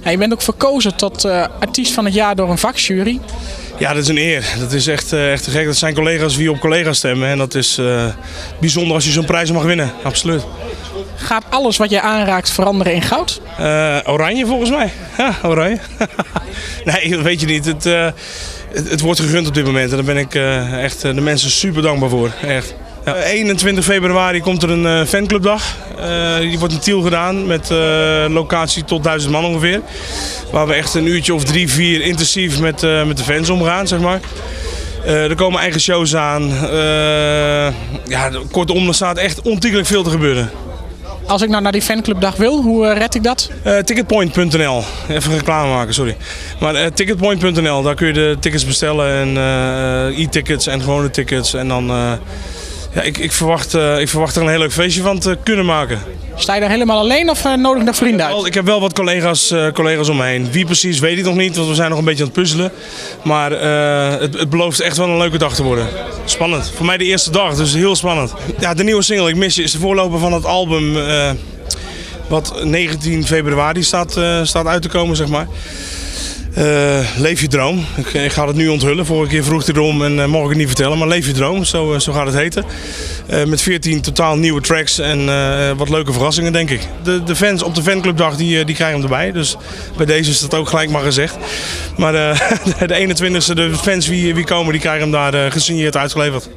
Ja, je bent ook verkozen tot artiest van het jaar door een vakjury. Ja, dat is een eer. Dat is echt te gek. Dat zijn collega's die op collega's stemmen. En dat is bijzonder als je zo'n prijs mag winnen. Absoluut. Gaat alles wat je aanraakt veranderen in goud? Oranje volgens mij. Ja, oranje. Nee, dat weet je niet. Het wordt gegund op dit moment. En daar ben ik echt de mensen super dankbaar voor. Echt. Ja. 21 februari komt er een fanclubdag. Die wordt in Tiel gedaan met locatie tot 1000 man ongeveer. Waar we echt een uurtje of 3, 4 intensief met de fans omgaan, zeg maar. Er komen eigen shows aan. Ja, kortom, er staat echt ontiegelijk veel te gebeuren. Als ik nou naar die fanclubdag wil, hoe red ik dat? Ticketpoint.nl. Even reclame maken, sorry. Maar ticketpoint.nl, daar kun je de tickets bestellen. En e-tickets en gewone tickets. En dan, ja, ik verwacht er een heel leuk feestje van te kunnen maken. Sta je daar helemaal alleen of nodig naar vrienden uit? Ik heb wel wat collega's om me heen. Wie precies weet ik nog niet, want we zijn nog een beetje aan het puzzelen. Maar het belooft echt wel een leuke dag te worden. Spannend. Voor mij de eerste dag, dus heel spannend. Ja, de nieuwe single Ik Mis Je is de voorloper van het album wat 19 februari staat uit te komen, zeg maar. Leef je droom. Ik ga het nu onthullen. Vorige keer vroeg hij erom en mocht ik het niet vertellen. Maar Leef je droom, zo gaat het heten. Met 14 totaal nieuwe tracks en wat leuke verrassingen, denk ik. De fans op de fanclubdag die krijgen hem erbij. Dus bij deze is dat ook gelijk maar gezegd. Maar de 21e, de fans wie komen, die krijgen hem daar gesigneerd uitgeleverd.